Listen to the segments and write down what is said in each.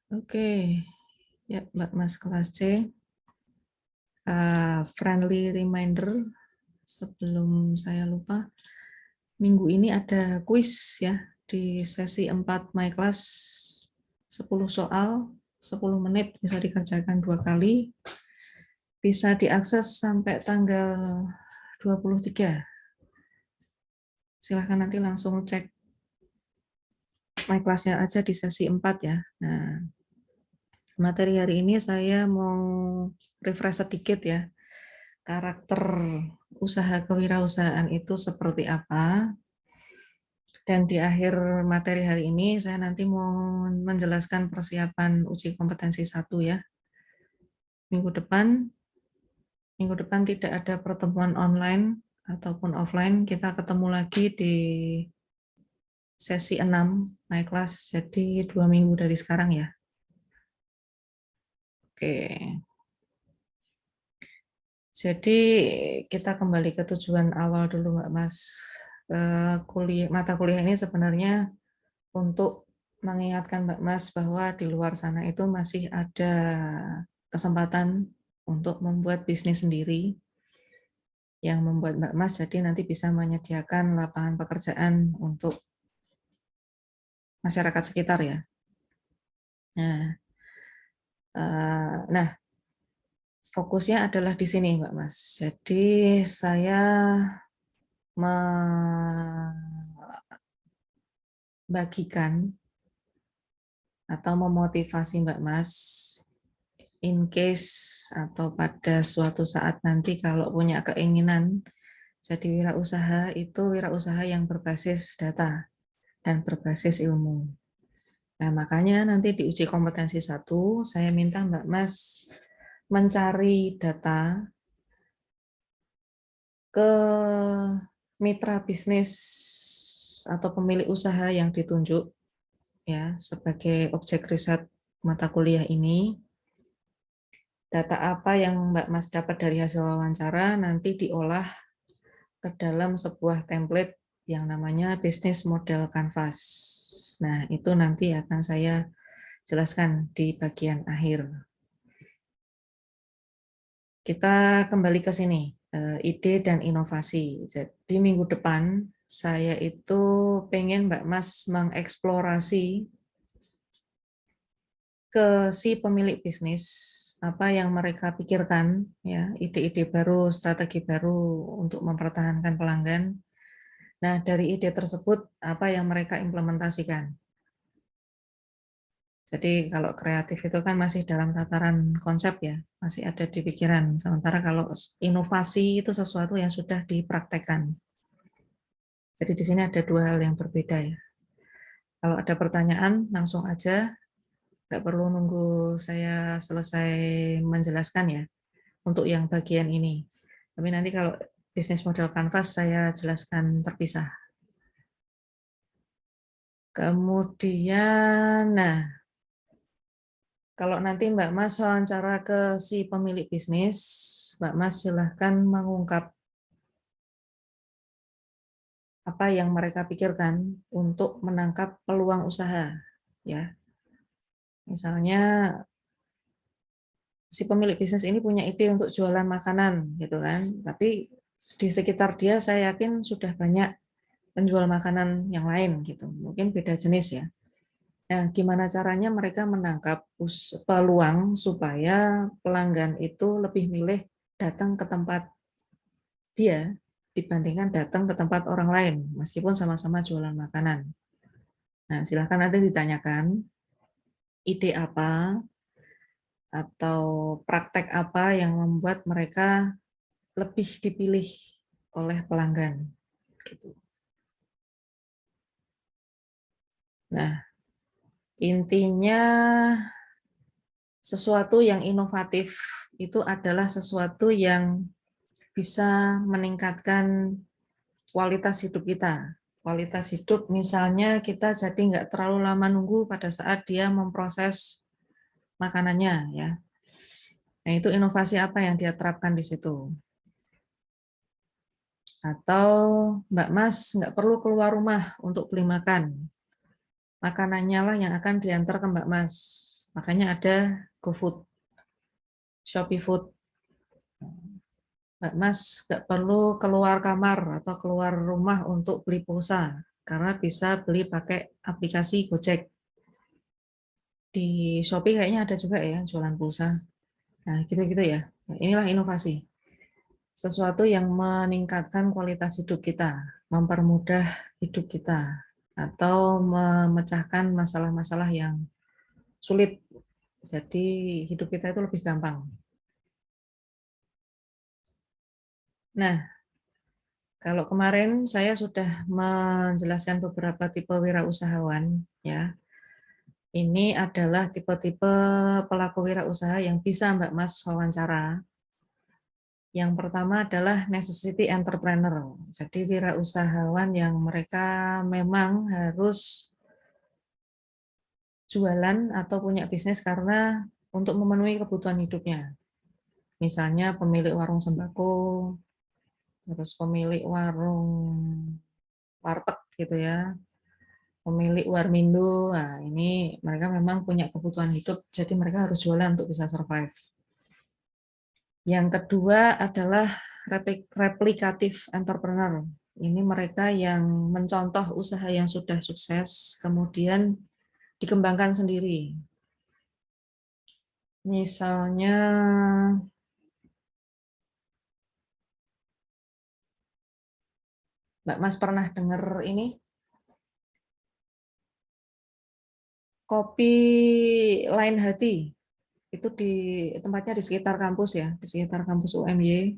Oke, ya Mbak Mas kelas C, friendly reminder sebelum saya lupa, minggu ini ada kuis ya di sesi 4 My Class, 10 soal, 10 menit bisa dikerjakan 2 kali, bisa diakses sampai tanggal 23. Silahkan nanti langsung cek My Class-nya aja di sesi 4 ya. Nah, materi hari ini saya mau refresh sedikit ya. Karakter usaha kewirausahaan itu seperti apa. Dan di akhir materi hari ini saya nanti mau menjelaskan persiapan uji kompetensi 1 ya. Minggu depan tidak ada pertemuan online ataupun offline, kita ketemu lagi di sesi 6 My Class, jadi 2 minggu dari sekarang ya. Oke. Jadi kita kembali ke tujuan awal dulu Mbak Mas. Mata kuliah ini sebenarnya untuk mengingatkan Mbak Mas bahwa di luar sana itu masih ada kesempatan untuk membuat bisnis sendiri yang membuat Mbak Mas jadi nanti bisa menyediakan lapangan pekerjaan untuk masyarakat sekitar ya. Nah, fokusnya adalah di sini Mbak Mas. Jadi saya membagikan atau memotivasi Mbak Mas in case atau pada suatu saat nanti kalau punya keinginan jadi wirausaha, itu wirausaha yang berbasis data dan berbasis ilmu. Nah, makanya nanti di uji kompetensi 1 saya minta Mbak Mas mencari data ke mitra bisnis atau pemilik usaha yang ditunjuk ya sebagai objek riset mata kuliah ini. Data apa yang Mbak Mas dapat dari hasil wawancara nanti diolah ke dalam sebuah template yang namanya bisnis model canvas. Nah, itu nanti akan saya jelaskan di bagian akhir. Kita kembali ke sini, ide dan inovasi. Jadi minggu depan saya itu pengen Mbak Mas mengeksplorasi ke si pemilik bisnis apa yang mereka pikirkan ya, ide-ide baru, strategi baru untuk mempertahankan pelanggan. Nah, dari ide tersebut apa yang mereka implementasikan. Jadi kalau kreatif itu kan masih dalam tataran konsep ya, masih ada di pikiran. Sementara kalau inovasi itu sesuatu yang sudah dipraktekkan. Jadi di sini ada 2 hal yang berbeda ya. Kalau ada pertanyaan langsung aja, nggak perlu nunggu saya selesai menjelaskan ya. Untuk yang bagian ini. Tapi nanti kalau bisnis model canvas saya jelaskan terpisah. Kemudian, nah, kalau nanti Mbak Mas wawancara ke si pemilik bisnis, Mbak Mas silahkan mengungkap apa yang mereka pikirkan untuk menangkap peluang usaha. Ya, misalnya si pemilik bisnis ini punya ide untuk jualan makanan, gitu kan? Tapi di sekitar dia saya yakin sudah banyak penjual makanan yang lain gitu, mungkin beda jenis ya. Nah, gimana caranya mereka menangkap peluang supaya pelanggan itu lebih milih datang ke tempat dia dibandingkan datang ke tempat orang lain, meskipun sama-sama jualan makanan. Nah, silahkan ada ditanyakan ide apa atau praktek apa yang membuat mereka lebih dipilih oleh pelanggan. Gitu. Nah, intinya sesuatu yang inovatif itu adalah sesuatu yang bisa meningkatkan kualitas hidup kita. Kualitas hidup misalnya kita jadi nggak terlalu lama nunggu pada saat dia memproses makanannya ya. Nah, itu inovasi apa yang dia terapkan di situ. Atau Mbak Mas nggak perlu keluar rumah untuk beli makan. Makanannya lah yang akan diantar ke Mbak Mas. Makanya ada GoFood, Shopee Food. Mbak Mas nggak perlu keluar kamar atau keluar rumah untuk beli pulsa, karena bisa beli pakai aplikasi Gojek. Di Shopee kayaknya ada juga ya jualan pulsa. Nah, gitu-gitu ya. Nah, inilah inovasi. Sesuatu yang meningkatkan kualitas hidup kita, mempermudah hidup kita, atau memecahkan masalah-masalah yang sulit. Jadi hidup kita itu lebih gampang. Nah, kalau kemarin saya sudah menjelaskan beberapa tipe wirausahawan, ya. Ini adalah tipe-tipe pelaku wirausaha yang bisa Mbak Mas wawancara. Yang pertama adalah necessity entrepreneur. Jadi wirausahawan yang mereka memang harus jualan atau punya bisnis karena untuk memenuhi kebutuhan hidupnya. Misalnya pemilik warung sembako, terus pemilik warung warteg gitu ya, pemilik warmindo. Nah, ini mereka memang punya kebutuhan hidup, jadi mereka harus jualan untuk bisa survive. Yang kedua adalah replikatif entrepreneur. Ini mereka yang mencontoh usaha yang sudah sukses, kemudian dikembangkan sendiri. Misalnya Mbak Mas pernah dengar ini kopi Lain Hati, itu di tempatnya di sekitar kampus ya, di sekitar kampus UMY,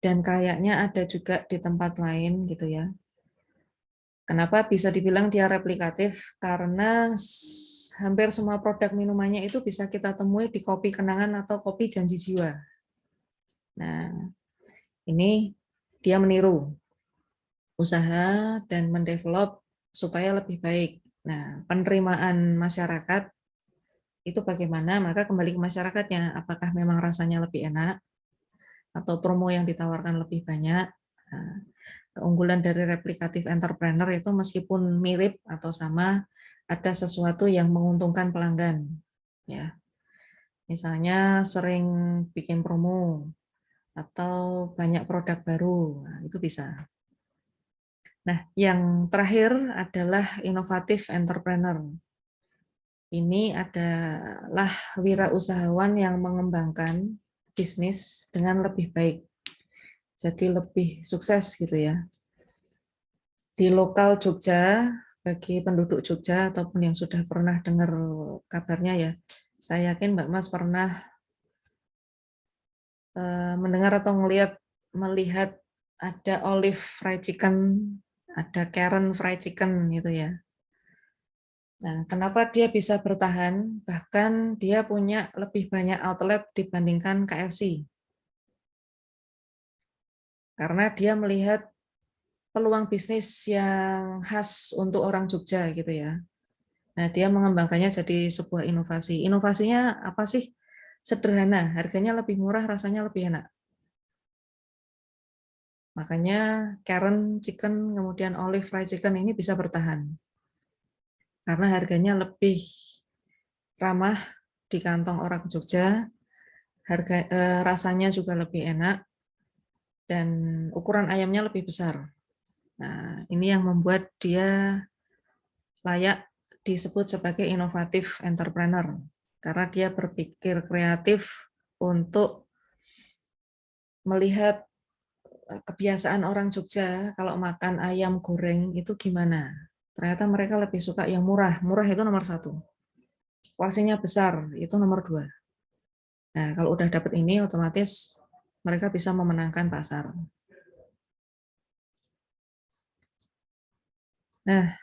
dan kayaknya ada juga di tempat lain gitu ya. Kenapa bisa dibilang dia replikatif? Karena hampir semua produk minumannya itu bisa kita temui di kopi kenangan atau kopi janji jiwa. Nah, ini dia meniru usaha dan mendevelop supaya lebih baik. Nah, penerimaan masyarakat itu bagaimana? Maka kembali ke masyarakatnya, apakah memang rasanya lebih enak atau promo yang ditawarkan lebih banyak. Nah, keunggulan dari replikatif entrepreneur itu meskipun mirip atau sama, ada sesuatu yang menguntungkan pelanggan. Ya, misalnya sering bikin promo atau banyak produk baru, nah, itu bisa. Nah, yang terakhir adalah inovatif entrepreneur. Ini adalah wirausahawan yang mengembangkan bisnis dengan lebih baik. Jadi lebih sukses gitu ya. Di lokal Jogja, bagi penduduk Jogja ataupun yang sudah pernah dengar kabarnya ya, saya yakin Mbak Mas pernah mendengar atau melihat ada Olive Fried Chicken, ada Karen Fried Chicken gitu ya. Nah, kenapa dia bisa bertahan? Bahkan dia punya lebih banyak outlet dibandingkan KFC. Karena dia melihat peluang bisnis yang khas untuk orang Jogja gitu ya. Nah, dia mengembangkannya jadi sebuah inovasi. Inovasinya apa sih? Sederhana, harganya lebih murah, rasanya lebih enak. Makanya Karen Chicken, kemudian Olive Fried Chicken ini bisa bertahan. Karena harganya lebih ramah di kantong orang Jogja, rasanya juga lebih enak, dan ukuran ayamnya lebih besar. Nah, ini yang membuat dia layak disebut sebagai inovatif entrepreneur. Karena dia berpikir kreatif untuk melihat kebiasaan orang Jogja kalau makan ayam goreng itu gimana. Ternyata mereka lebih suka yang murah. Murah itu nomor satu. Porsinya besar itu nomor dua. Nah, kalau udah dapat ini, otomatis mereka bisa memenangkan pasar. Nah,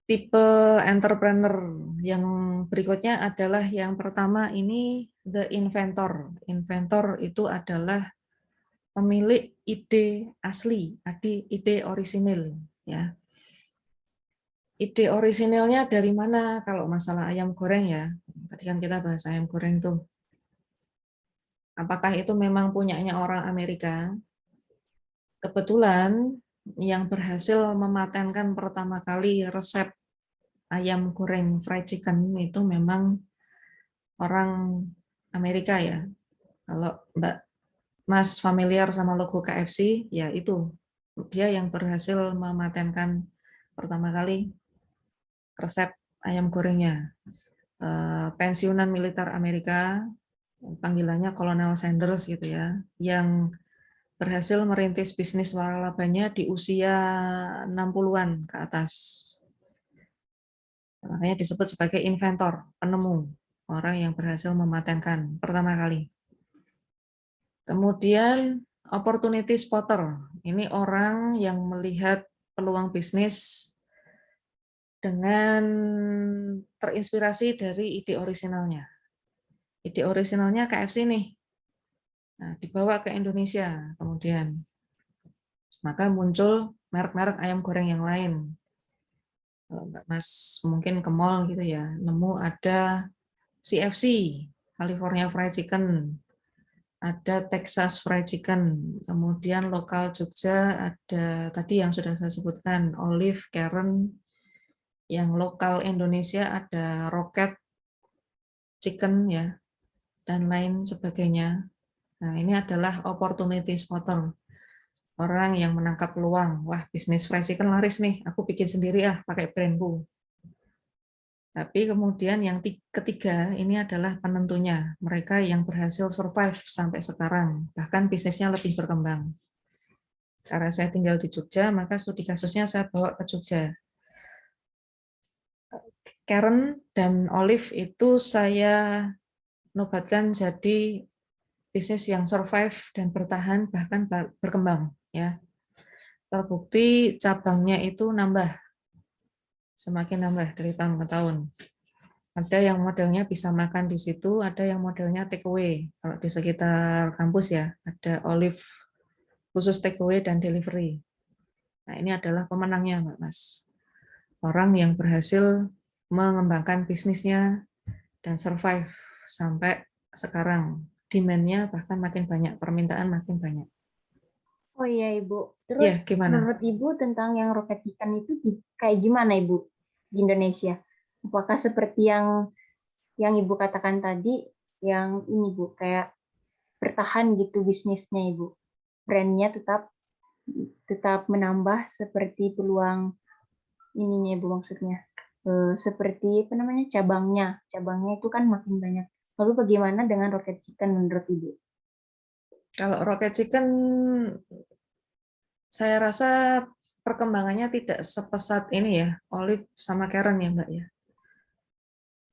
tipe entrepreneur yang berikutnya adalah yang pertama ini the inventor. Inventor itu adalah pemilik ide asli, ide orisinil, ya. Ide orisinilnya dari mana kalau masalah ayam goreng ya? Tadi kan kita bahas ayam goreng tuh. Apakah itu memang punyanya orang Amerika? Kebetulan yang berhasil mematenkan pertama kali resep ayam goreng fried chicken itu memang orang Amerika ya. Kalau Mbak Mas familiar sama logo KFC, ya itu dia yang berhasil mematenkan pertama kali resep ayam gorengnya. Pensiunan militer Amerika, panggilannya Kolonel Sanders gitu ya, yang berhasil merintis bisnis waralabanya di usia 60-an ke atas. Makanya disebut sebagai inventor, penemu, orang yang berhasil mematenkan pertama kali. Kemudian opportunity spotter, ini orang yang melihat peluang bisnis dengan terinspirasi dari ide orisinalnya. Ide orisinalnya KFC nih, nah, dibawa ke Indonesia kemudian. Maka muncul merek-merek ayam goreng yang lain. Kalau Mbak Mas mungkin ke mall gitu ya, nemu ada CFC, California Fried Chicken, ada Texas Fried Chicken, kemudian lokal Jogja ada tadi yang sudah saya sebutkan, Olive, Karen, yang lokal Indonesia ada Rocket Chicken ya, dan lain sebagainya. Nah, ini adalah opportunity spotter. Orang yang menangkap peluang, wah bisnis fried chicken laris nih, aku bikin sendiri pakai brandku. Tapi kemudian yang ketiga ini adalah penentunya, mereka yang berhasil survive sampai sekarang, bahkan bisnisnya lebih berkembang. Karena saya tinggal di Jogja, maka studi kasusnya saya bawa ke Jogja. Karen dan Olive itu saya nobatkan jadi bisnis yang survive dan bertahan bahkan berkembang ya. Terbukti cabangnya itu semakin nambah dari tahun ke tahun. Ada yang modelnya bisa makan di situ, ada yang modelnya take away. Kalau di sekitar kampus ya, ada Olive khusus take away dan delivery. Nah, ini adalah pemenangnya, Mbak Mas. Orang yang berhasil mengembangkan bisnisnya dan survive sampai sekarang. Demand-nya bahkan makin banyak, permintaan makin banyak. Oh iya Ibu. Ya, Terus gimana? menurut Ibu tentang yang roket chicken itu kayak gimana Ibu di Indonesia? Apakah seperti yang Ibu katakan tadi, yang ini Bu, kayak bertahan gitu bisnisnya Ibu? Brandnya tetap menambah seperti peluang ininya Ibu maksudnya. Seperti apa namanya cabangnya itu kan makin banyak. Lalu bagaimana dengan roket chicken menurut Ibu? Kalau Rocket Chicken, saya rasa perkembangannya tidak sepesat ini ya, Olive sama Karen ya Mbak ya.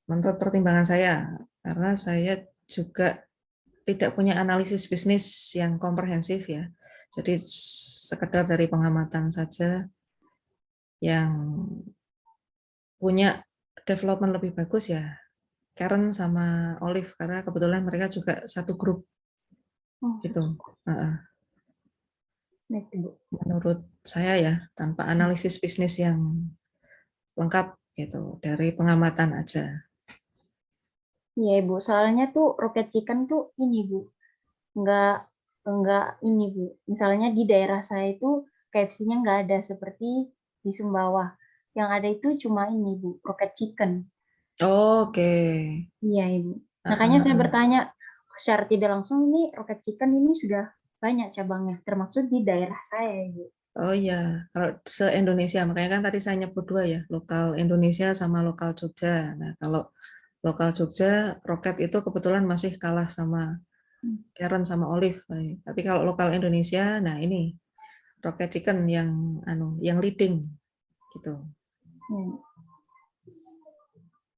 Menurut pertimbangan saya, karena saya juga tidak punya analisis bisnis yang komprehensif ya. Jadi sekedar dari pengamatan saja yang punya development lebih bagus ya Karen sama Olive karena kebetulan mereka juga satu grup gitu. Menurut saya ya tanpa analisis bisnis yang lengkap gitu dari pengamatan aja. Iya Ibu, soalnya tuh roket chicken tuh ini Bu, nggak nggak ini Bu. Misalnya di daerah saya itu KFC-nya nggak ada seperti di Sumbawa. Yang ada itu cuma ini Bu, roket chicken. Oke. Iya Ibu. Makanya saya bertanya secara tidak langsung ini roket chicken ini sudah banyak cabangnya, termasuk di daerah saya Ibu. Oh iya, kalau se-Indonesia, makanya kan tadi saya nyebut dua ya, lokal Indonesia sama lokal Jogja. Nah, kalau lokal Jogja, Roket itu kebetulan masih kalah sama Karen sama Olive. Tapi kalau lokal Indonesia, nah ini Rocket Chicken yang leading gitu.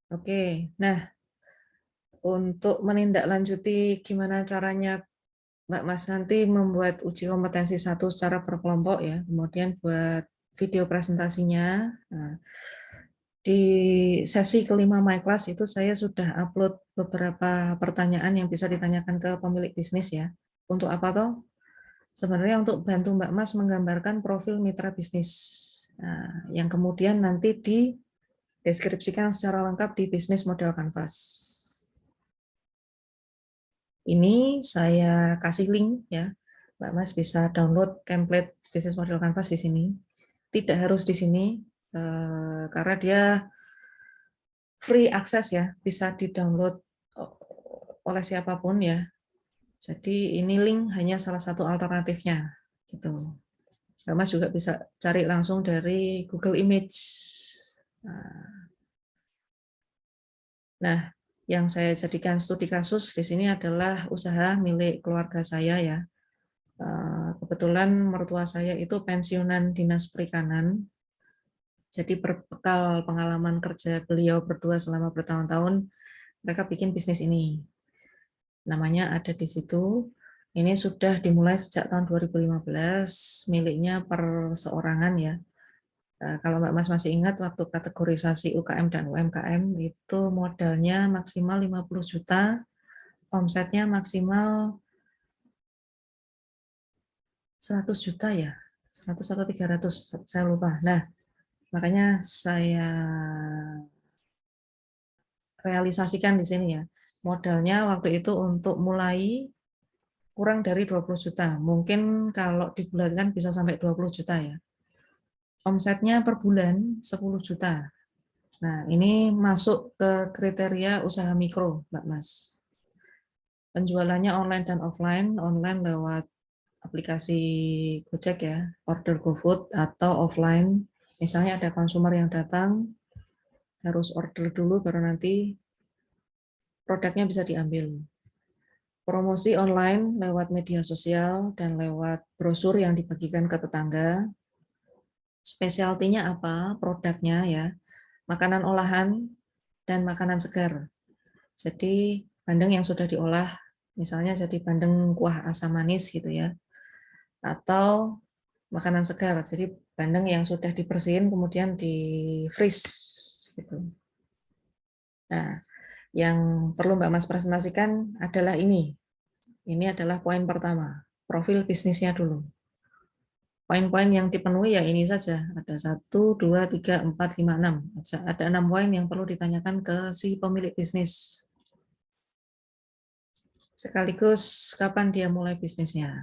Oke, nah untuk menindaklanjuti gimana caranya Mbak Mas nanti membuat uji kompetensi satu secara berkelompok ya, kemudian buat video presentasinya. Nah, di sesi kelima My Class itu saya sudah upload beberapa pertanyaan yang bisa ditanyakan ke pemilik bisnis ya. Untuk apa toh? Sebenarnya untuk bantu Mbak Mas menggambarkan profil mitra bisnis. Nah, yang kemudian nanti dideskripsikan secara lengkap di bisnis model Canvas. Ini saya kasih link ya, Mbak Mas bisa download template bisnis model Canvas di sini. Tidak harus di sini karena dia free akses ya, bisa di-download oleh siapapun ya. Jadi ini link hanya salah satu alternatifnya gitu. Mas juga bisa cari langsung dari Google Image. Nah, yang saya jadikan studi kasus di sini adalah usaha milik keluarga saya ya. Kebetulan mertua saya itu pensiunan dinas perikanan. Jadi berbekal pengalaman kerja beliau berdua selama bertahun-tahun, mereka bikin bisnis ini. Namanya ada di situ. Ini sudah dimulai sejak tahun 2015, miliknya perseorangan ya. Kalau Mbak Mas masih ingat waktu kategorisasi UKM dan UMKM itu modalnya maksimal 50 juta, omsetnya maksimal 100 juta ya, 100 atau 300, saya lupa. Nah, makanya saya realisasikan di sini ya. Modalnya waktu itu untuk mulai kurang dari 20 juta. Mungkin kalau dibulatkan bisa sampai 20 juta ya. Omsetnya per bulan 10 juta. Nah, ini masuk ke kriteria usaha mikro, Mbak Mas. Penjualannya online dan offline, online lewat aplikasi Gojek ya, order GoFood, atau offline. Misalnya ada konsumer yang datang, harus order dulu baru nanti produknya bisa diambil. Promosi online lewat media sosial dan lewat brosur yang dibagikan ke tetangga. Spesialtinya apa? Produknya ya, makanan olahan dan makanan segar. Jadi bandeng yang sudah diolah, misalnya jadi bandeng kuah asam manis gitu ya, atau makanan segar, jadi bandeng yang sudah dibersihin kemudian di freeze gitu. Nah, yang perlu Mbak Mas presentasikan adalah ini. Ini adalah poin pertama, profil bisnisnya dulu. Poin-poin yang dipenuhi ya ini saja, ada 1, 2, 3, 4, 5, 6. Ada 6 poin yang perlu ditanyakan ke si pemilik bisnis. Sekaligus kapan dia mulai bisnisnya.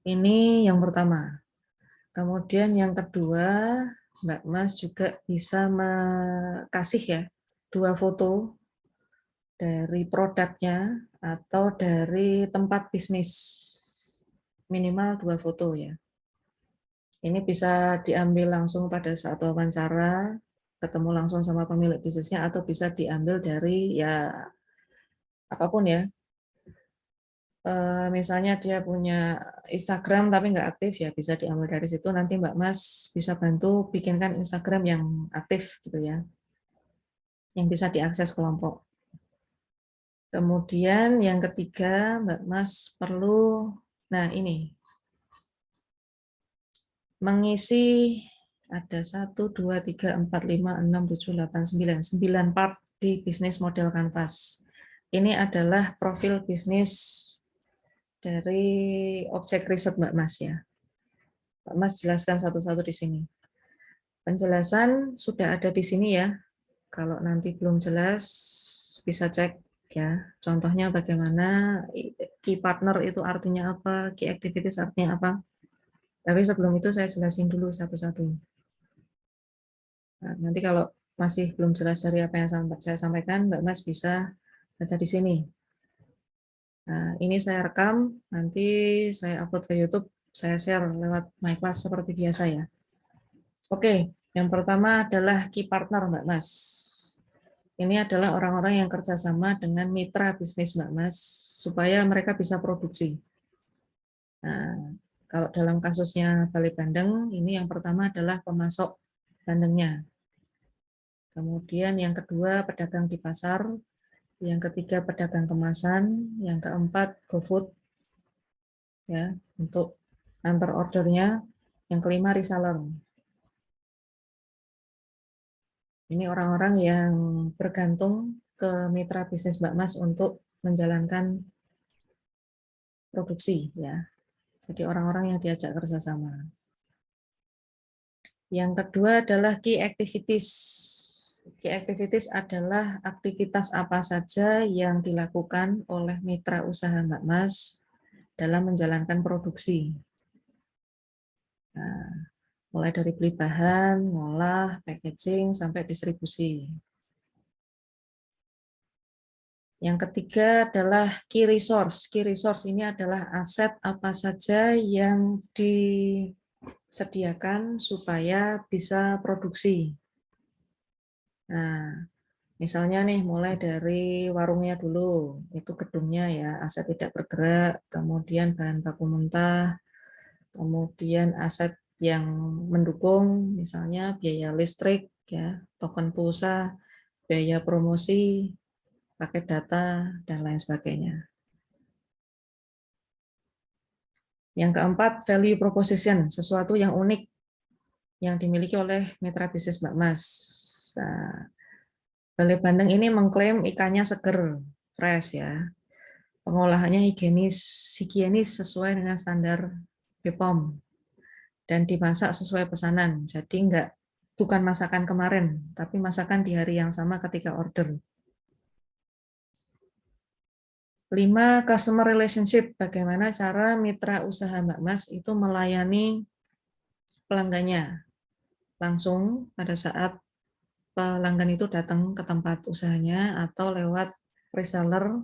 Ini yang pertama. Kemudian yang kedua, Mbak Mas juga bisa kasih ya 2 foto dari produknya atau dari tempat bisnis. Minimal 2 foto ya. Ini bisa diambil langsung pada saat wawancara, ketemu langsung sama pemilik bisnisnya, atau bisa diambil dari ya apapun ya. Misalnya dia punya Instagram tapi nggak aktif ya bisa diambil dari situ, nanti Mbak Mas bisa bantu bikinkan Instagram yang aktif gitu ya, yang bisa diakses kelompok. Kemudian yang ketiga Mbak Mas perlu, nah ini, mengisi ada 1, 2, 3, 4, 5, 6, 7, 8, 9, 9 part di bisnis model kanvas. Ini adalah profil bisnis dari objek riset Mbak Mas ya. Mbak Mas jelaskan satu-satu di sini. Penjelasan sudah ada di sini ya. Kalau nanti belum jelas bisa cek ya. Contohnya bagaimana, key partner itu artinya apa, key activities artinya apa. Tapi sebelum itu saya jelasin dulu satu-satu. Nah, nanti kalau masih belum jelas dari apa yang saya sampaikan, Mbak Mas bisa baca di sini. Nah, ini saya rekam, nanti saya upload ke YouTube, saya share lewat My Class seperti biasa ya. Oke, yang pertama adalah key partner Mbak Mas. Ini adalah orang-orang yang kerjasama dengan mitra bisnis Mbak Mas, supaya mereka bisa produksi. Nah, kalau dalam kasusnya Bale Bandeng, ini yang pertama adalah pemasok bandengnya. Kemudian yang kedua pedagang di pasar, yang ketiga pedagang kemasan, yang keempat GoFood ya untuk antar ordernya, yang kelima reseller. Ini orang-orang yang bergantung ke mitra bisnis Mbak Mas untuk menjalankan produksi ya. Jadi orang-orang yang diajak kerjasama. Yang kedua adalah key activities. Key activities adalah aktivitas apa saja yang dilakukan oleh mitra usaha Mbak Mas dalam menjalankan produksi. Nah, mulai dari beli bahan, ngolah, packaging, sampai distribusi. Yang ketiga adalah key resource. Key resource ini adalah aset apa saja yang disediakan supaya bisa produksi. Nah, misalnya nih mulai dari warungnya dulu, itu gedungnya ya, aset tidak bergerak, kemudian bahan baku mentah, kemudian aset yang mendukung, misalnya biaya listrik, ya, token pulsa, biaya promosi, paket data, dan lain sebagainya. Yang keempat, value proposition, sesuatu yang unik yang dimiliki oleh mitra bisnis Mbak Mas. Nah, Balai Bandeng ini mengklaim ikannya seger, fresh ya. Pengolahannya higienis sesuai dengan standar BPOM dan dimasak sesuai pesanan. Jadi bukan masakan kemarin, tapi masakan di hari yang sama ketika order. 5. Customer relationship. Bagaimana cara mitra usaha Mbak Mas itu melayani pelanggannya langsung pada saat pelanggan itu datang ke tempat usahanya atau lewat reseller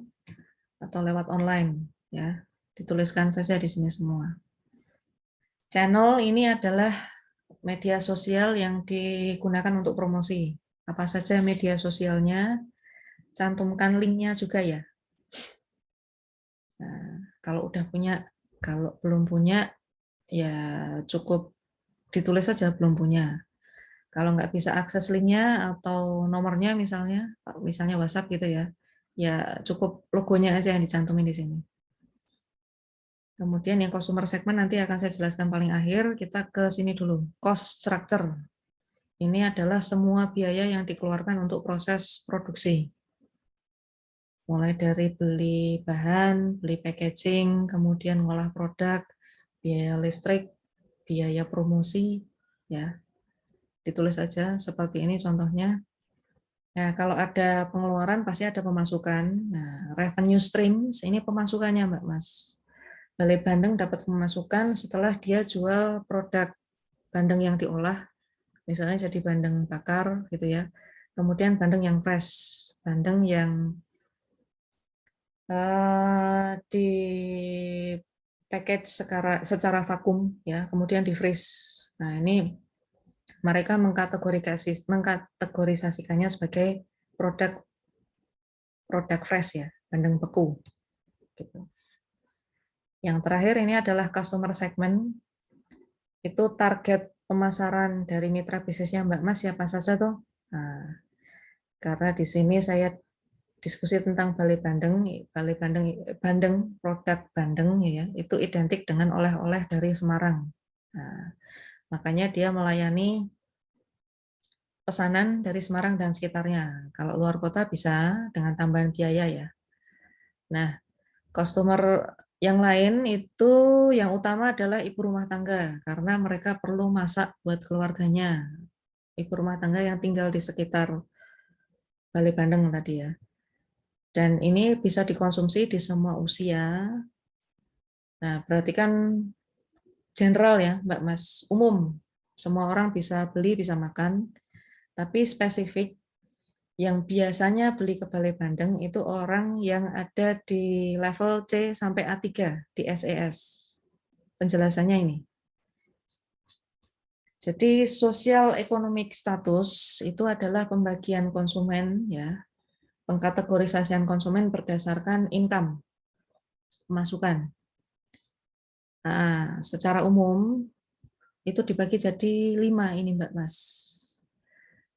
atau lewat online, ya. Dituliskan saja di sini semua. Channel ini adalah media sosial yang digunakan untuk promosi. Apa saja media sosialnya, cantumkan linknya juga ya. Nah, kalau udah punya, kalau belum punya, ya cukup ditulis saja belum punya. Kalau nggak bisa akses linknya atau nomornya misalnya WhatsApp gitu ya, ya cukup logonya aja yang dicantumin di sini. Kemudian yang consumer segment nanti akan saya jelaskan paling akhir, kita ke sini dulu. Cost structure. Ini adalah semua biaya yang dikeluarkan untuk proses produksi. Mulai dari beli bahan, beli packaging, kemudian ngolah produk, biaya listrik, biaya promosi, ya. Ditulis saja seperti ini contohnya. Nah, kalau ada pengeluaran pasti ada pemasukan. Nah, revenue streams ini pemasukannya, Mbak Mas. Balai Bandeng dapat pemasukan setelah dia jual produk bandeng yang diolah, misalnya jadi bandeng bakar gitu ya. Kemudian bandeng yang fresh, bandeng yang di package secara vakum ya, kemudian di freeze. Nah, ini mereka mengkategorisasikannya sebagai produk fresh ya, bandeng beku gitu. Yang terakhir ini adalah customer segment. Itu target pemasaran dari mitra bisnisnya Mbak Mas siapa saja tuh? Nah, karena di sini saya diskusi tentang bandeng produk bandeng ya, itu identik dengan oleh-oleh dari Semarang. Nah, makanya dia melayani pesanan dari Semarang dan sekitarnya. Kalau luar kota bisa dengan tambahan biaya ya. Nah, customer yang lain itu yang utama adalah ibu rumah tangga karena mereka perlu masak buat keluarganya. Ibu rumah tangga yang tinggal di sekitar Balai Bandeng tadi ya. Dan ini bisa dikonsumsi di semua usia. Nah, berarti kan general ya, Mbak Mas, umum. Semua orang bisa beli, bisa makan. Tapi spesifik yang biasanya beli ke Balai Bandeng itu orang yang ada di level C sampai A3 di SES. Penjelasannya ini. Jadi social economic status itu adalah pembagian konsumen ya, pengkategorisasian konsumen berdasarkan income, pemasukan. Nah, secara umum itu dibagi jadi 5 ini Mbak Mas.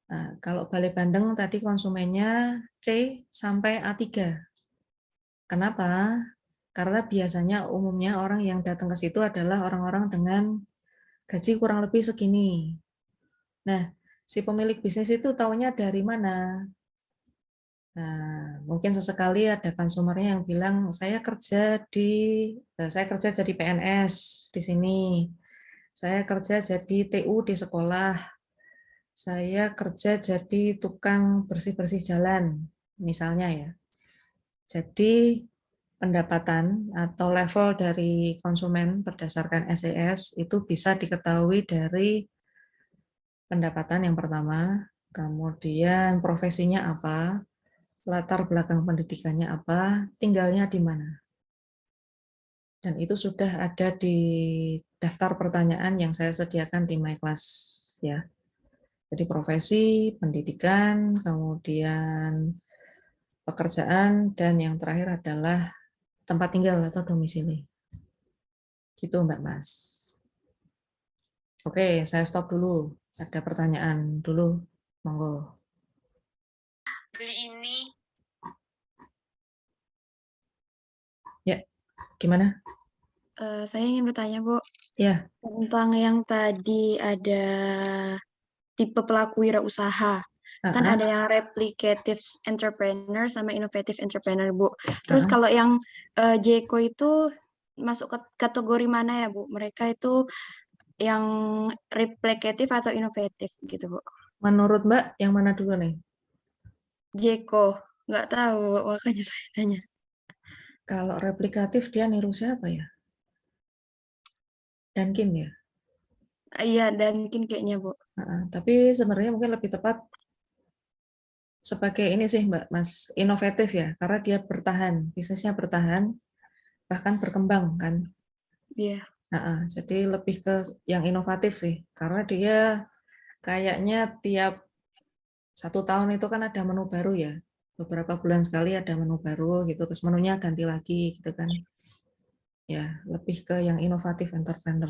Nah, kalau Balai Bandeng tadi konsumennya C sampai A3. Kenapa? Karena biasanya umumnya orang yang datang ke situ adalah orang-orang dengan gaji kurang lebih segini. Nah, si pemilik bisnis itu taunya dari mana? Nah, mungkin sesekali ada konsumernya yang bilang saya kerja jadi PNS di sini. Saya kerja jadi TU di sekolah. Saya kerja jadi tukang bersih-bersih jalan, misalnya ya. Jadi pendapatan atau level dari konsumen berdasarkan SES itu bisa diketahui dari pendapatan yang pertama, kemudian profesinya apa, latar belakang pendidikannya apa, tinggalnya di mana. Dan itu sudah ada di daftar pertanyaan yang saya sediakan di My Class ya. Jadi profesi, pendidikan, kemudian pekerjaan, dan yang terakhir adalah tempat tinggal atau domisili. Gitu Mbak Mas. Oke, saya stop dulu. Ada pertanyaan dulu, monggo. Beli ini. Ya, gimana? Saya ingin bertanya, Bu, Ya, tentang yang tadi ada tipe pelaku wirausaha. Kan ada yang replicative entrepreneur sama innovative entrepreneur, Bu. Terus kalau yang Jeko itu masuk ke kategori mana ya, Bu? Mereka itu yang replicative atau inovatif gitu, Bu? menurut Mbak, yang mana dulu nih? Jeko, nggak tahu, makanya saya tanya. Kalau replikatif dia niru siapa ya? Dunkin ya? Iya, dan mungkin kayaknya, Bu. Tapi sebenarnya mungkin lebih tepat sebagai ini sih Mbak Mas, inovatif ya, karena dia bertahan, bisnisnya bertahan, bahkan berkembang kan. Iya. Jadi lebih ke yang inovatif sih, karena dia kayaknya tiap 1 tahun itu kan ada menu baru ya, beberapa bulan sekali ada menu baru gitu, terus menunya ganti lagi gitu kan. Ya, lebih ke yang inovatif entrepreneur.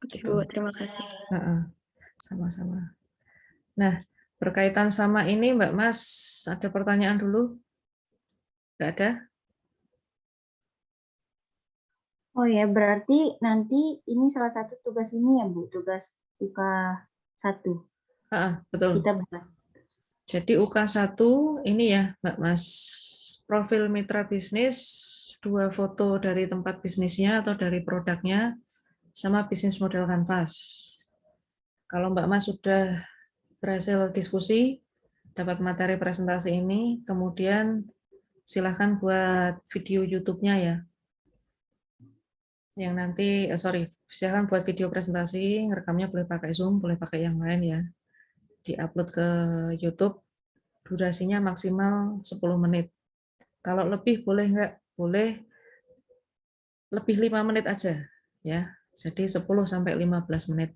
Oke, Gitu. Bu, terima kasih. Sama-sama. Nah, berkaitan sama ini Mbak Mas, ada pertanyaan dulu? Nggak ada? Oh ya, berarti nanti ini salah satu tugas ini ya, Bu, tugas UK1. Betul. Kita bahas. Jadi UK1 ini ya Mbak Mas, profil mitra bisnis, 2 foto dari tempat bisnisnya atau dari produknya, sama bisnis model kanvas. Kalau Mbak Mas sudah berhasil diskusi, dapat materi presentasi ini, kemudian silahkan buat video YouTube-nya ya. Yang nanti, silahkan buat video presentasi, rekamnya boleh pakai Zoom, boleh pakai yang lain ya. Di-upload ke YouTube, durasinya maksimal 10 menit. Kalau lebih boleh nggak? Boleh lebih 5 menit aja ya. Jadi 10-15 menit.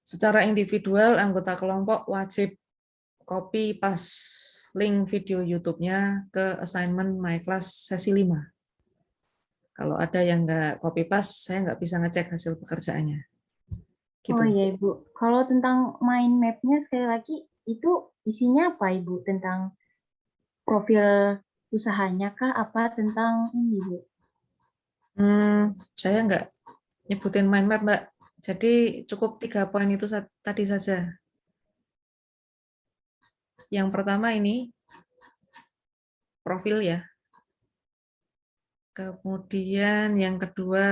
Secara individual anggota kelompok wajib copy pas link video YouTube-nya ke assignment My Class sesi 5. Kalau ada yang nggak copy paste, saya nggak bisa ngecek hasil pekerjaannya. Gitu. Oh iya, Ibu. Kalau tentang mind map-nya sekali lagi, itu isinya apa, Ibu? Tentang profil usahanya kah? Apa tentang ini, Bu? Saya nggak nyebutin mind map, Mbak. Jadi cukup 3 poin itu tadi saja. Yang pertama ini profil ya. Kemudian yang kedua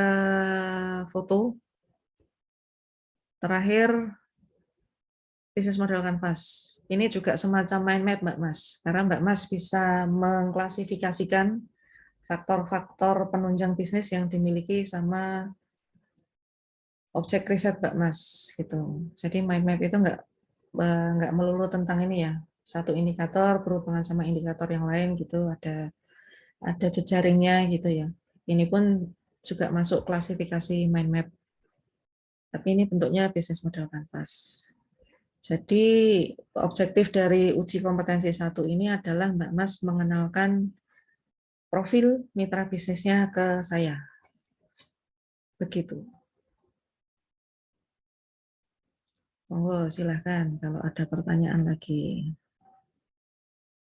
foto. Terakhir bisnis model kanvas. Ini juga semacam mind map Mbak Mas. Karena Mbak Mas bisa mengklasifikasikan faktor-faktor penunjang bisnis yang dimiliki sama objek riset Mbak Mas gitu. Jadi mind map itu nggak melulu tentang ini ya, satu indikator berhubungan sama indikator yang lain gitu, ada jejaringnya gitu ya. Ini pun juga masuk klasifikasi mind map. Tapi ini bentuknya bisnis model kanvas. Jadi objektif dari uji kompetensi 1 ini adalah Mbak Mas mengenalkan profil mitra bisnisnya ke saya. Begitu. Monggo silahkan kalau ada pertanyaan lagi.